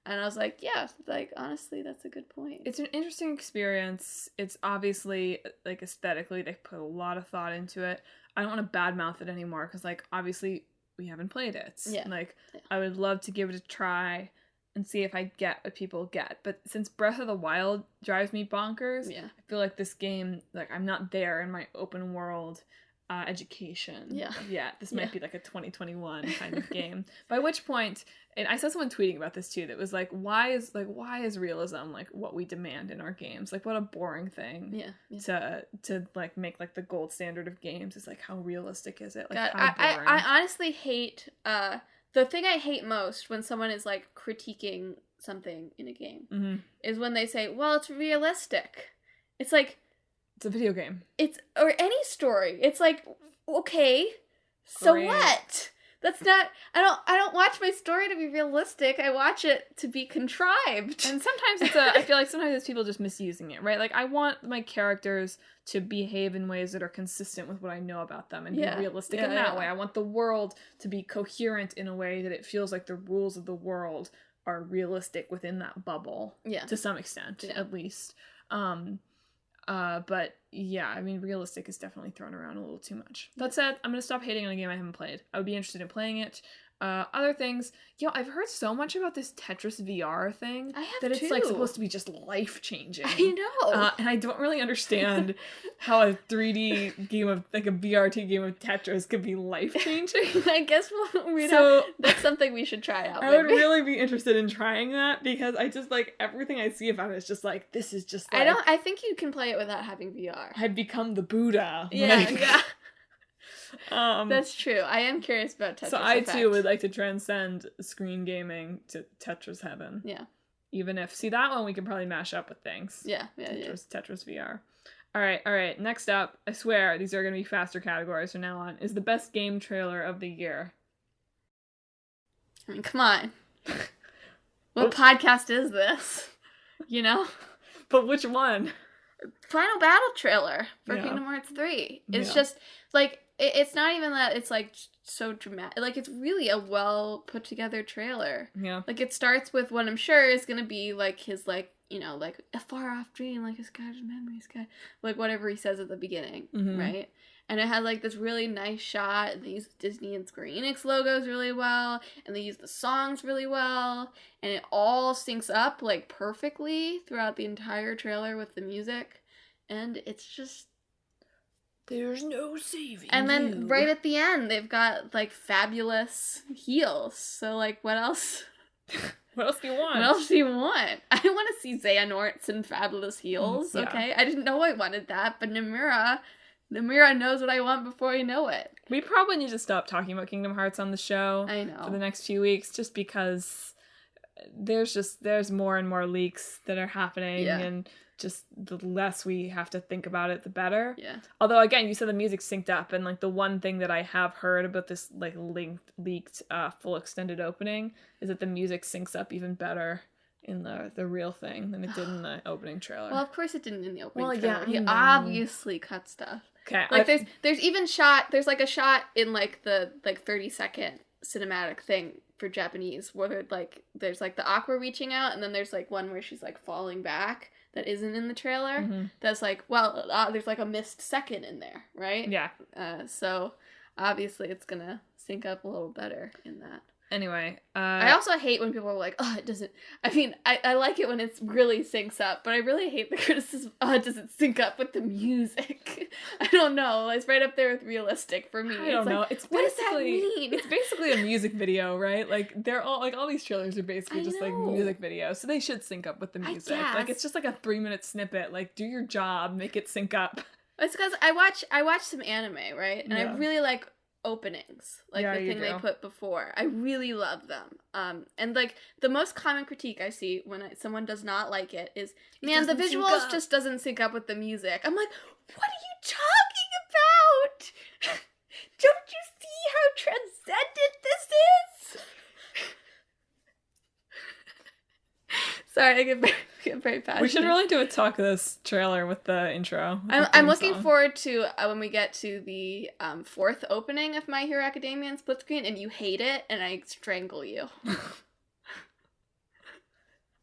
And I was like, yeah, like, honestly, that's a good point. It's an interesting experience. It's obviously, like, aesthetically, they put a lot of thought into it. I don't want to badmouth it anymore because, like, obviously we haven't played it. Yeah. Like, I would love to give it a try and see if I get what people get. But since Breath of the Wild drives me bonkers, I feel like this game, like, I'm not there in my open world education yet. This might be like a 2021 kind of game. By which point, and I saw someone tweeting about this too, that was like, why is realism like what we demand in our games? Like, what a boring thing to like make like the gold standard of games. Is like, how realistic is it? Like, God, how boring. I honestly hate the thing I hate most when someone is like critiquing something in a game is when they say, well, it's realistic. It's like, it's a video game. Or any story. It's like, okay, so great. What? That's not, I don't watch my story to be realistic. I watch it to be contrived. And sometimes I feel like sometimes it's people just misusing it, right? Like, I want my characters to behave in ways that are consistent with what I know about them and be realistic in that way. I want the world to be coherent in a way that it feels like the rules of the world are realistic within that bubble. Yeah. To some extent, at least. But yeah, I mean, realistic is definitely thrown around a little too much. That said, I'm gonna stop hating on a game I haven't played. I would be interested in playing it. Other things, I've heard so much about this Tetris VR thing that it's like supposed to be just life changing. I know, and I don't really understand how a 3D game of like a VRT game of Tetris could be life changing. I guess that's something we should try out. I would really be interested in trying that because I just like everything I see about it is just like, this is just like, I think you can play it without having VR. I've become the Buddha. Yeah. That's true. I am curious about Tetris. So I too would like to transcend screen gaming to Tetris heaven. Yeah. Even if that one we can probably mash up with things. Yeah. Tetris VR. All right. Next up, I swear these are going to be faster categories from now on, is the best game trailer of the year. I mean, come on. What podcast is this? You know? But which one? Final Battle trailer for Kingdom Hearts 3. It's just like, it's not even that it's like so dramatic. Like, it's really a well put together trailer. Yeah. Like, it starts with what I'm sure is gonna be like his, like, you know, like a far off dream, like a scattered memory, like whatever he says at the beginning, right? And it has like this really nice shot. And they use Disney and Square Enix logos really well, and they use the songs really well, and it all syncs up like perfectly throughout the entire trailer with the music, and it's just. There's no saving. And then right at the end, they've got like fabulous heels. So like, what else? What else do you want? What else do you want? I want to see Xehanorts in fabulous heels. Okay, I didn't know I wanted that, but Nomura knows what I want before I know it. We probably need to stop talking about Kingdom Hearts on the show. I know. For the next few weeks, just because there's more and more leaks that are happening, and just the less we have to think about it, the better. Yeah. Although, again, you said the music synced up, and like the one thing that I have heard about this like leaked full extended opening is that the music syncs up even better in the real thing than it did in the opening trailer. Well, of course it didn't in the opening trailer. He obviously cut stuff. Okay. Like there's like a shot in like the like 30-second cinematic thing for Japanese where like there's like the Aqua reaching out, and then there's like one where she's like falling back that isn't in the trailer. That's like, well, there's like a missed second in there, right? Yeah. So obviously it's gonna sync up a little better in that. Anyway, I also hate when people are like, oh, it doesn't. I mean, I like it when it really syncs up, but I really hate the criticism. Oh, it doesn't sync up with the music. I don't know. It's right up there with realistic for me. I don't know. It's what does that mean? It's basically a music video, right? Like they're all these trailers are basically just like music videos, so they should sync up with the music. Like it's just like a 3-minute snippet. Like do your job, make it sync up. It's because I watch some anime, right, and I really like openings, like the thing they put before. I really love them. And like the most common critique I see when someone does not like it is, man, the visuals just doesn't sync up with the music. I'm like, what are you talking about? Don't you see how transcendent this is? Sorry, I get very passionate. We should really do a talk this trailer with the intro. I'm looking forward to when we get to the 4th opening of My Hero Academia and Split Screen, and you hate it, and I strangle you.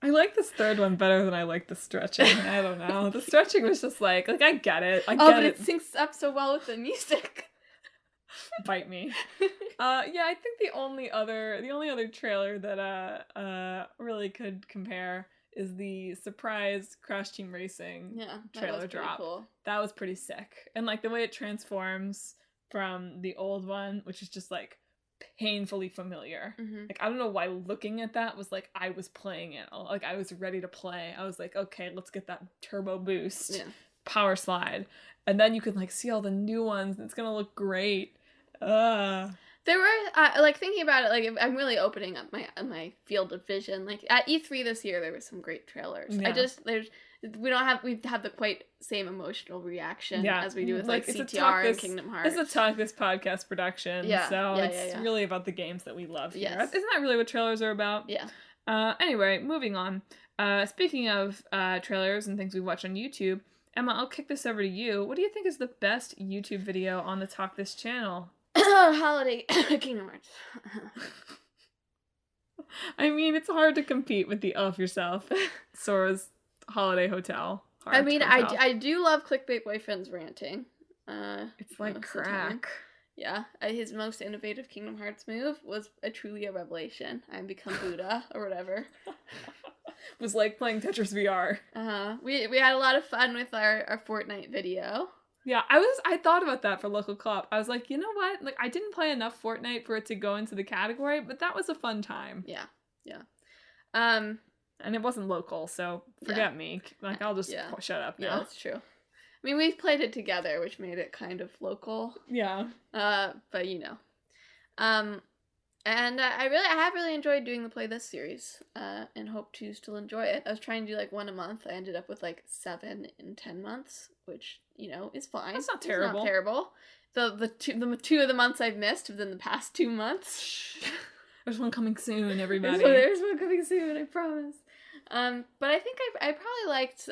I like this 3rd one better than I like the stretching. I don't know. The stretching was just like I get it. But it syncs up so well with the music. Bite me. Yeah, I think the only other trailer that really could compare is the surprise Crash Team Racing trailer drop. Cool. That was pretty sick. And like the way it transforms from the old one, which is just like painfully familiar. Mm-hmm. Like I don't know why looking at that was like I was playing it. Like I was ready to play. I was like, okay, let's get that turbo boost. Yeah. Power slide. And then you can like see all the new ones and it's gonna look great. There were like thinking about it, like I'm really opening up my field of vision. Like at E3 this year, there were some great trailers. Yeah. We have the quite same emotional reaction as we do with like CTR and Kingdom Hearts. It's a Talk This podcast production, it's really about the games that we love here. Yes. Isn't that really what trailers are about? Yeah. Anyway, moving on. Speaking of trailers and things we watch on YouTube, Emma, I'll kick this over to you. What do you think is the best YouTube video on the Talk This channel? Holiday Kingdom Hearts. I mean, it's hard to compete with the Elf Yourself, Sora's Holiday Hotel. I do love Clickbait Boyfriend's ranting. It's like crack. Yeah, his most innovative Kingdom Hearts move was truly a revelation. I become Buddha or whatever. It was like playing Tetris VR. We had a lot of fun with our Fortnite video. Yeah, I thought about that for local co-op. I was like, you know what? Like, I didn't play enough Fortnite for it to go into the category, but that was a fun time. Yeah. And it wasn't local, so forget me. Like, I'll just shut up now. Yeah, that's true. I mean, we played it together, which made it kind of local. Yeah. But you know. And I have really enjoyed doing the Play This series, and hope to still enjoy it. I was trying to do like 1 a month. I ended up with like 7 in 10 months, which, you know, is fine. That's not terrible. It's not terrible. The 2 of the months I've missed have been the past 2 months. There's one coming soon, everybody. There's one coming soon, I promise. But I think I probably liked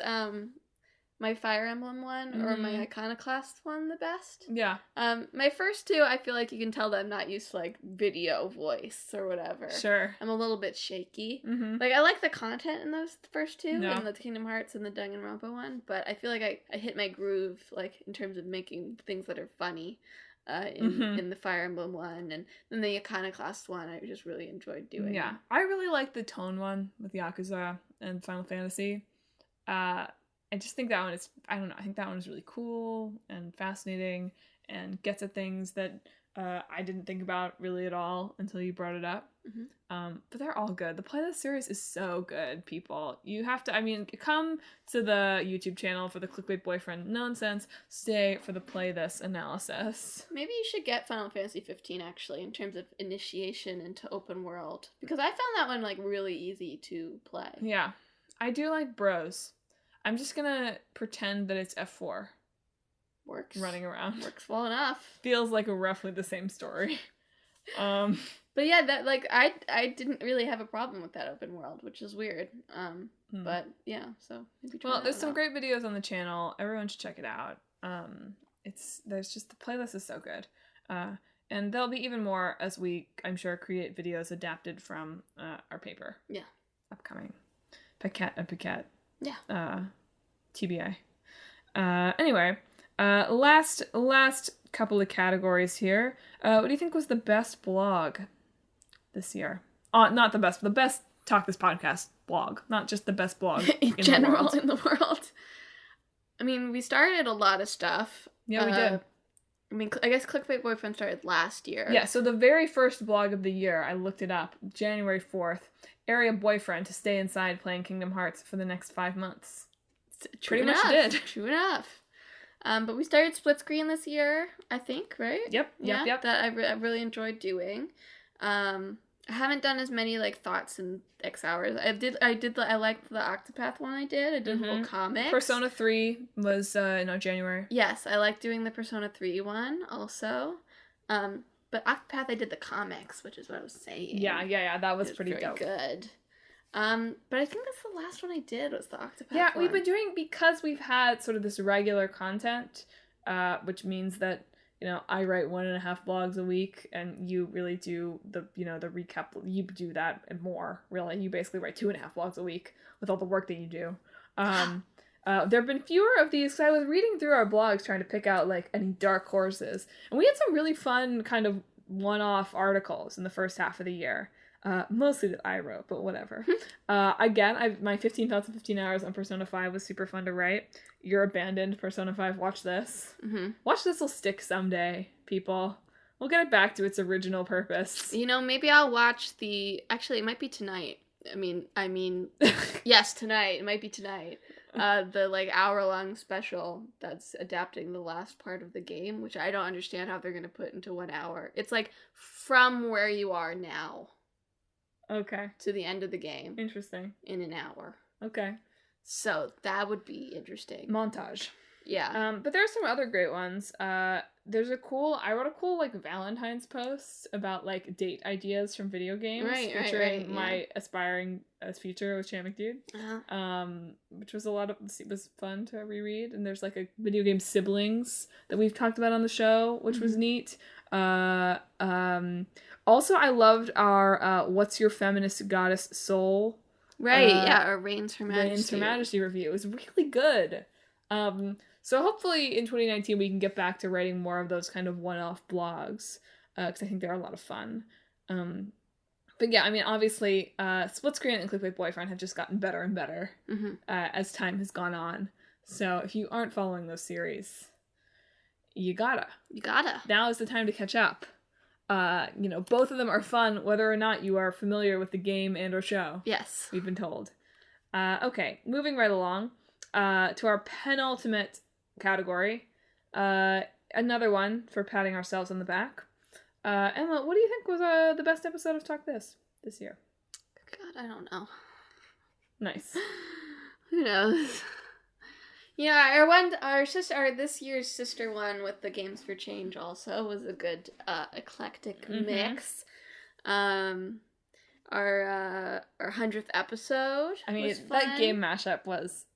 my Fire Emblem one or my Iconoclast one the best. Yeah. My first 2, I feel like you can tell that I'm not used to like video voice or whatever. Sure. I'm a little bit shaky. Mm-hmm. Like I like the content in those first 2, in the Kingdom Hearts and the Danganronpa one, but I feel like I hit my groove like in terms of making things that are funny. In the Fire Emblem one, and then the Iconoclast one, I just really enjoyed doing. Yeah, I really like the Tone one with Yakuza and Final Fantasy. I just think that one is, I don't know, I think that one is really cool and fascinating and gets at things that I didn't think about really at all until you brought it up. Mm-hmm. But they're all good. The Play This series is so good, people. You have to, come to the YouTube channel for the Clickbait Boyfriend nonsense. Stay for the Play This analysis. Maybe you should get Final Fantasy 15, actually, in terms of initiation into open world. Because I found that one, like, really easy to play. Yeah. I do like Bros. I'm just gonna pretend that it's F4. Works. Running around. Works well enough. Feels like roughly the same story. But yeah, that like I didn't really have a problem with that open world, which is weird. But yeah, so maybe try there's some great videos on the channel. Everyone should check it out. There's just the playlist is so good. And there'll be even more as we, I'm sure, create videos adapted from our paper. Yeah. Upcoming. Paquette. Yeah. TBI. Anyway, last couple of categories here. What do you think was the best blog? this year. Not the best. The best Talk This Podcast blog. Not just the best blog in general in the world. I mean, we started a lot of stuff. Yeah, we did. I mean, I guess Clickbait Boyfriend started last year. Yeah, so the very first blog of the year, I looked it up, January 4th, area boyfriend to stay inside playing Kingdom Hearts for the next 5 months. Pretty much did. True enough. But we started Split Screen this year, I think, right? Yep. That I really enjoyed doing. I haven't done as many, like, thoughts in X hours. I liked the Octopath one I did. I did little comics. Persona 3 was, January. Yes, I like doing the Persona 3 one also. But Octopath, I did the comics, which is what I was saying. Yeah, that was pretty very dope. Good. But I think that's the last one I did was the Octopath one. Yeah, we've been doing, because we've had sort of this regular content, which means that, I write 1.5 blogs a week, and you really do the recap. You do that and more, really. You basically write 2.5 blogs a week with all the work that you do. There have been fewer of these, because I was reading through our blogs trying to pick out, like, any dark horses. And we had some really fun kind of one-off articles in the first half of the year. Mostly that I wrote, but whatever. Again, my 15 thoughts in 15 hours on Persona 5 was super fun to write. Your abandoned Persona 5, watch this. Mm-hmm. Watch this will stick someday, people. We'll get it back to its original purpose. Maybe I'll watch actually, it might be tonight. I mean, yes, tonight. It might be tonight. The, like, hour-long special that's adapting the last part of the game, which I don't understand how they're going to put into 1 hour. It's, like, from where you are now. Okay. To the end of the game. Interesting. In an hour. Okay. So that would be interesting. Montage. Yeah. But there are some other great ones. I wrote a cool, like, Valentine's post about, like, date ideas from video games. Featuring my aspiring future with Chan McDude. Uh-huh. Which was was fun to reread. And there's, like, a video game siblings that we've talked about on the show, which was neat. Also, I loved our What's Your Feminist Goddess Soul? Right, our Reigns Her Majesty. Reigns Her Majesty review. It was really good. So hopefully in 2019 we can get back to writing more of those kind of one-off blogs, because I think they're a lot of fun. But yeah, I mean, obviously, Split Screen and Clickbait Boyfriend have just gotten better and better as time has gone on. So if you aren't following those series, you gotta. Now is the time to catch up. Both of them are fun, whether or not you are familiar with the game and or show. Yes. We've been told. Okay, moving right along to our penultimate category. Another one for patting ourselves on the back. Emma, what do you think was the best episode of Talk This year? God, I don't know. Nice. Who knows? Yeah, our this year's sister one with the Games for Change also was a good eclectic mix. Our 100th episode. I mean, that game mashup was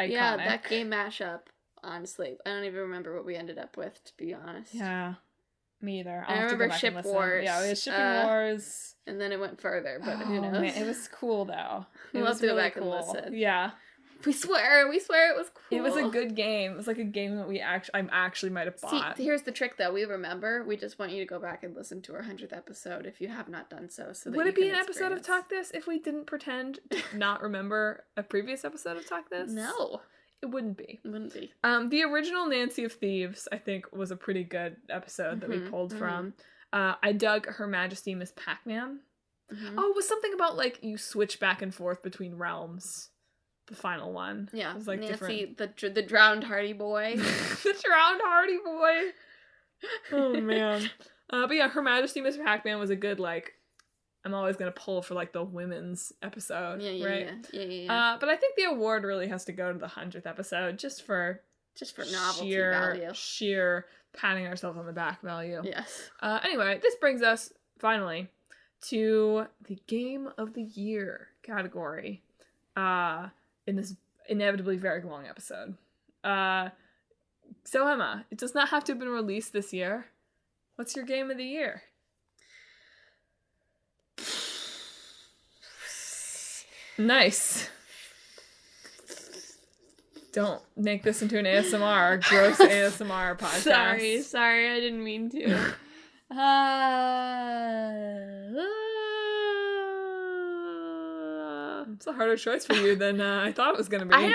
iconic. Yeah, that game mashup. Honestly, I don't even remember what we ended up with, to be honest. Yeah, me either. I remember Ship Wars. Yeah, we had Shipping Wars, and then it went further. But who knows? Man, it was cool though. We'll have to go back and listen. Yeah. We swear it was cool. It was a good game. It was like a game that I actually might have bought. See, here's the trick though. We remember. We just want you to go back and listen to our 100th episode if you have not done so. Would it be an episode of Talk This if we didn't pretend to not remember a previous episode of Talk This? No. It wouldn't be. It wouldn't be. The original Nancy of Thieves, I think, was a pretty good episode that we pulled from. I dug Her Majesty Miss Pac-Man. Oh, it was something about, like, you switch back and forth between realms. The final one. Yeah. It was, like, Nancy, the drowned Hardy Boy. The drowned Hardy Boy. Oh, man. But yeah, Her Majesty Miss Pac-Man was a good, like, I'm always going to pull for, like, the women's episode, right? Yeah. But I think the award really has to go to the 100th episode, just for novelty value. Sheer patting ourselves on the back value. Yes. Anyway, this brings us, finally, to the Game of the Year category in this inevitably very long episode. So, Emma, it does not have to have been released this year. What's your Game of the Year? Nice. Don't make this into an ASMR, gross ASMR podcast. Sorry, I didn't mean to. It's a harder choice for you than I thought it was gonna be. I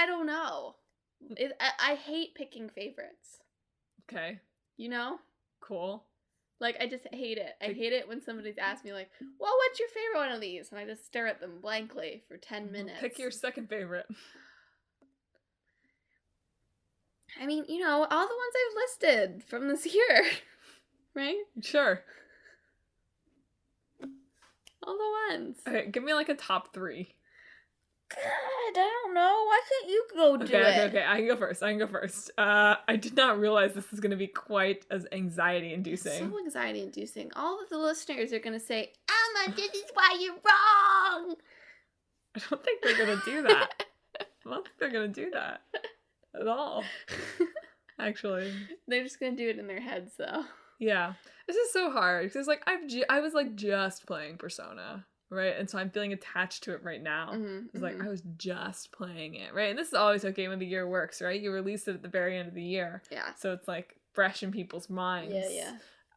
don't know. I hate picking favorites. Okay. You know? Cool. Like, I just hate it. I hate it when somebody's asked me, like, well, what's your favorite one of these? And I just stare at them blankly for 10 minutes. Pick your second favorite. I mean, you know, all the ones I've listed from this year. Right? Sure. All the ones. Okay, give me like a top 3. God, I don't know. Why can't you go do it? Okay. I can go first. I did not realize this was going to be quite as anxiety-inducing. So anxiety-inducing. All of the listeners are going to say, Emma, this is why you're wrong. I don't think they're going to do that. I don't think they're going to do that at all. Actually. They're just going to do it in their heads, though. Yeah. This is so hard because like I was like just playing Persona. Right, and so I'm feeling attached to it right now. It's like I was just playing it, right? And this is always how Game of the Year works, right? You release it at the very end of the year, yeah. So it's like fresh in people's minds. Yeah.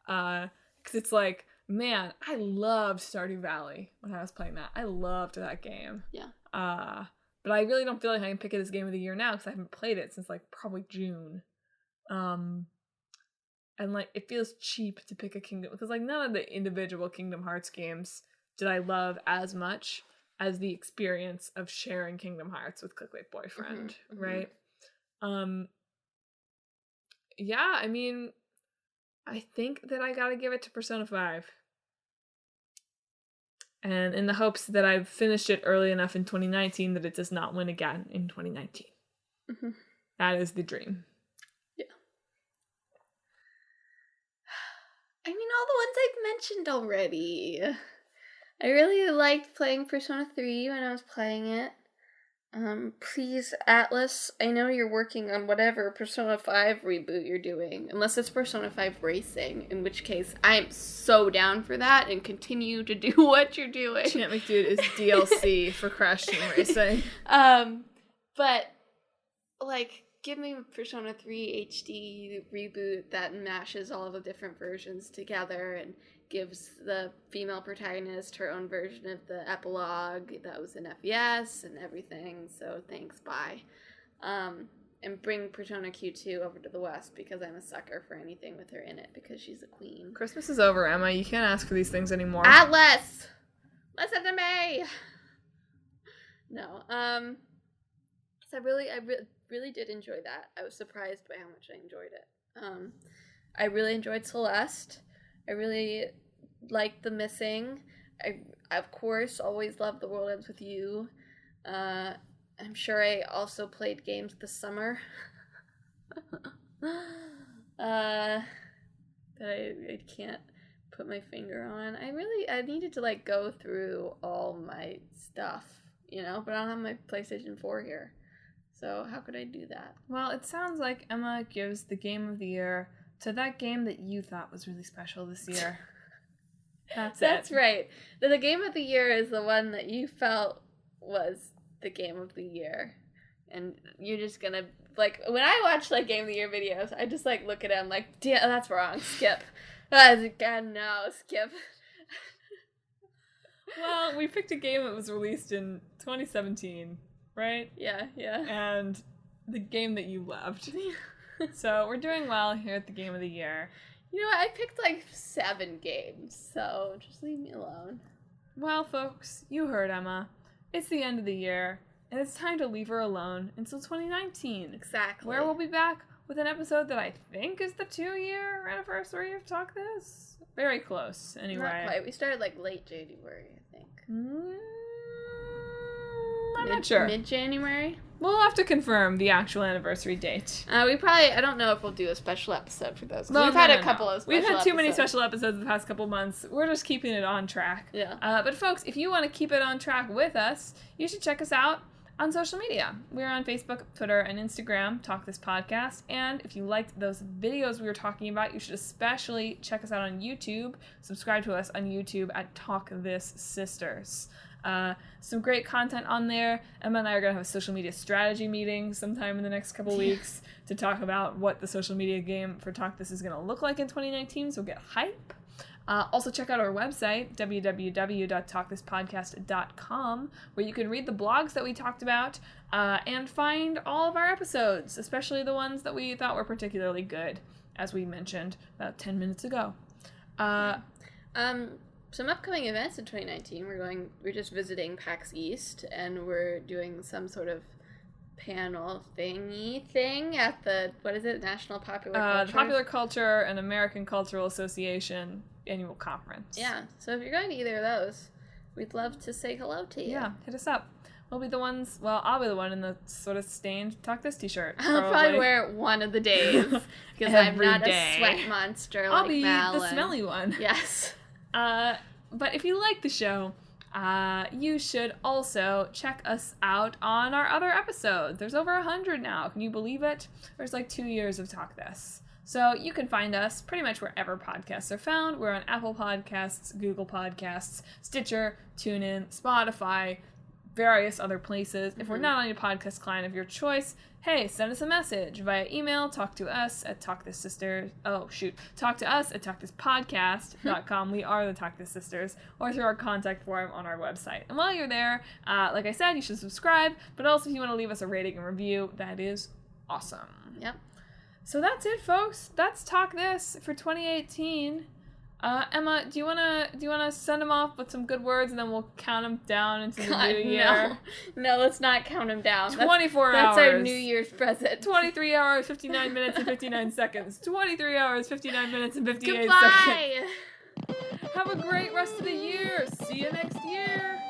Because it's like, man, I loved Stardew Valley when I was playing that. I loved that game. Yeah. But I really don't feel like I can pick it as Game of the Year now because I haven't played it since like probably June. And like it feels cheap to pick a Kingdom because like none of the individual Kingdom Hearts games did I love as much as the experience of sharing Kingdom Hearts with Clickbait Boyfriend, right? Yeah, I mean, I think that I gotta give it to Persona 5. And in the hopes that I've finished it early enough in 2019 that it does not win again in 2019. That is the dream. Yeah. I mean, all the ones I've mentioned already. I really liked playing Persona 3 when I was playing it. Please, Atlas, I know you're working on whatever Persona 5 reboot you're doing, unless it's Persona 5 Racing, in which case I am so down for that and continue to do what you're doing. Chant McDude is DLC for Crash Team Racing. But, like, give me a Persona 3 HD reboot that mashes all the different versions together and gives the female protagonist her own version of the epilogue that was in FES and everything. So thanks, bye. And bring Persona Q2 over to the West because I'm a sucker for anything with her in it because she's a queen. Christmas is over, Emma. You can't ask for these things anymore. Atlas! Listen to me! No. So I really did enjoy that. I was surprised by how much I enjoyed it. I really enjoyed Celeste. I really liked The Missing. I, of course, always loved The World Ends With You. I'm sure I also played games this summer that I can't put my finger on. I needed to, like, go through all my stuff, you know? But I don't have my PlayStation 4 here. So how could I do that? Well, it sounds like Emma gives the Game of the Year to that game that you thought was really special this year. That's right. The Game of the Year is the one that you felt was the Game of the Year. And you're just gonna, like, when I watch, like, Game of the Year videos, I just, like, look at it, I'm like, damn, that's wrong, skip. God, no, skip. Well, we picked a game that was released in 2017, right? Yeah. And the game that you loved. So we're doing well here at the Game of the Year. You know what? I picked like 7 games, so just leave me alone. Well, folks, you heard Emma. It's the end of the year, and it's time to leave her alone until 2019. Exactly. Where we'll be back with an episode that I think is the 2-year anniversary of Talk This. Very close, anyway. Not quite. We started like late January, I think. I'm not sure. Mid-January? We'll have to confirm the actual anniversary date. I don't know if we'll do a special episode for those. No, we've had a couple of special We've had too many episodes. special episodes the past couple months. We're just keeping it on track. Yeah. But folks, if you want to keep it on track with us, you should check us out on social media. We're on Facebook, Twitter, and Instagram, Talk This Podcast. And if you liked those videos we were talking about, you should especially check us out on YouTube. Subscribe to us on YouTube at Talk This Sisters. Some great content on there. Emma and I are going to have a social media strategy meeting sometime in the next couple weeks to talk about what the social media game for Talk This is going to look like in 2019, so get hype. Also check out our website, www.talkthispodcast.com, where you can read the blogs that we talked about and find all of our episodes, especially the ones that we thought were particularly good, as we mentioned about 10 minutes ago. Some upcoming events in 2019. We're just visiting PAX East, and we're doing some sort of panel thing at the, what is it, National Popular Culture? The Popular Culture and American Cultural Association annual conference. Yeah, so if you're going to either of those, we'd love to say hello to you. Yeah, hit us up. I'll be the one in the sort of stained Talk This t-shirt. I'll probably wear it one of the days, because I'm not a sweat monster like Madelyn. I'll be the smelly one. Yes. But if you like the show, you should also check us out on our other episodes. There's over 100 now. Can you believe it? There's like 2 years of Talk This. So you can find us pretty much wherever podcasts are found. We're on Apple Podcasts, Google Podcasts, Stitcher, TuneIn, Spotify, various other places. If we're not on your podcast client of your choice, hey, send us a message via email. Talk to us at talkthispodcast.com. We are the Talk This Sisters, or through our contact form on our website. And while you're there, like I said, you should subscribe, but also if you want to leave us a rating and review, that is awesome. Yep. So that's it, folks. That's Talk This for 2018. Emma, do you wanna send them off with some good words, and then we'll count them down into the new year? No, let's not count them down. 24 hours. That's our New Year's present. 23 hours, 59 minutes, and 59 seconds. 23 hours, 59 minutes, and 58 Goodbye. seconds. Have a great rest of the year. See you next year.